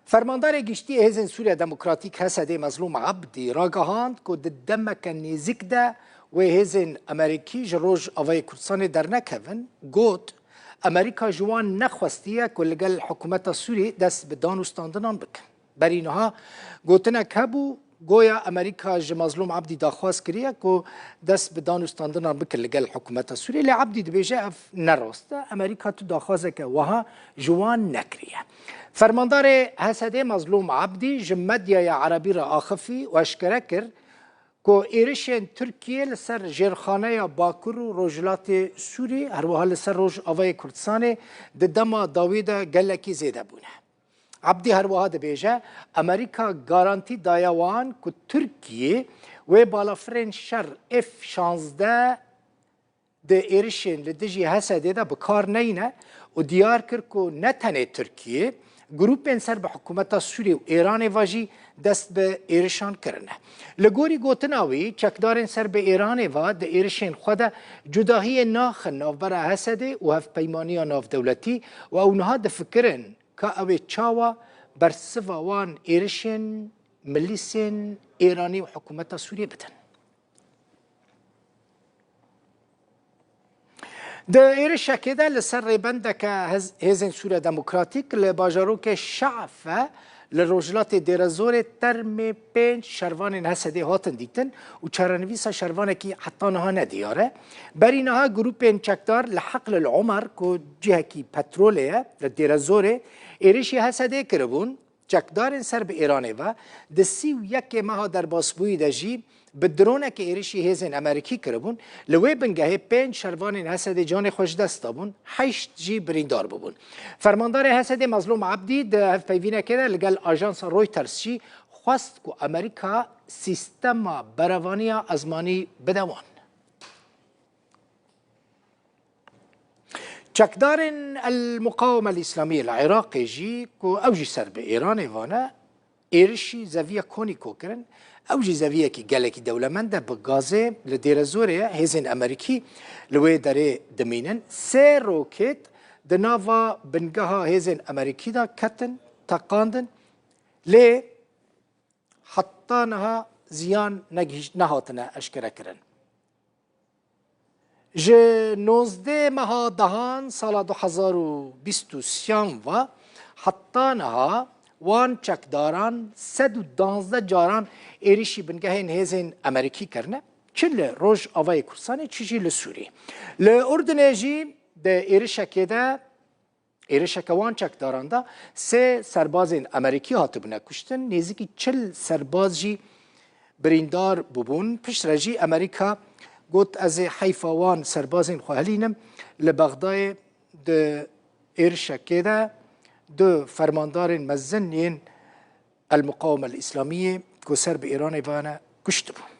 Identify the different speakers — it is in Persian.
Speaker 1: فرماندار گشتی هزین سوریا دموکراتیک حسد مظلوم عبدی راگهاند که دمک نزیک ده و هزین امریکی جروج آوای کردستان در نکوین گوت امریکا جوان نخواستیه که لگل حکومت سوری دست به دانستاندنان بکن. برینها گوتنه کبو گویا امریکا مظلوم عبدی داخواست کریه که دست به دانستاندنان بکن لگل حکومت سوری لی عبدی دبیجه اف نراسته امریکا تو داخواسته که وها جوان نکریه. فرماندار حسد مظلوم عبدی جمدیای عربی را آخفی و اشکره کرد که ایرشین ترکیه لسر جرخانه باکر و روجلات سوری هر وها لسر روج آوای کردستان ده دما داوید گلکی زیده بونه. عبدی هر وها دبیجه امریکا گارانتی دایوان که ترکیه و بالافرین شر F-16 ده ایرشین لدجی حسده ده بکار نینه و دیار کرد که نتنه ترکیه گروپین سر به حکومت سوری و ایران واجی دست به ایرشان کرنه. لگوری گوتناوی چکدارین سر به ایران و ده ایرشین خود جداهی ناخ نافبر حسده و هف پیمانی ناف دولتی و اونها ده فکرن که اوی چاوا بر سوان ایرشین ملیسین ایرانی و حکومت سوری بتن. ده ایرش شکیده لسر ریبنده که هزین سوریا دموکراتیک لباجاروک شعفه لروجلات دیرزور ترم 5 شروان حسده هاتن دیتن و چرانویس شروانه که حتی نها ندیاره بری نها گروپین چکدار لحقل العمر که جهه کی پتروله لدیرزور ایرشی حسده کربون چکدارین سر به ایرانه و ده 31 ماه در باسبوی دجی به درونه که ایرشی هزین امریکی کربون لوی بنگه 5 شروان حسد جان خوش دست دابون 8 جی بریندار ببون. فرماندار حسد مظلوم عبدی ده پیوینه که لگل آژانس رویترز چی خواست که امریکا سیستم بروانی ازمانی بدوان. چکدارن المقاومه الاسلامی العراقی جی که اوجی سر به ایران وانه ایرشی زویه کونی کوکرن اوجی زویه کی گلکی دولمنده به گازه لدیرزوره هزین امریکی لوی داره دمینن 3 روکت دناوا بنگاه هزین امریکی دا کتن تقاندن لی حتی نها زیان نهاتنه اشکره کرن. ج 19 ماه دهان سال 2023 و حتی نها وان چکداران 112 جاران ایریشی بنگه این هزین امریکی کرنه چل روش آوای کردستان چیجی لسوری لأردن جی ده ایریشکه ده ایریشکه وان چکداران ده 3 سرباز امریکی هاتبونه کشتن نیزی 40 سرباز جی بریندار ببون پشت رجی امریکا گوت از حیفوان سربازین خوهلینم لبغدای ده ایرشکه ده دو فرماندار مزنین المقاومه الاسلامیه که سر به ایران وانه کشته بود.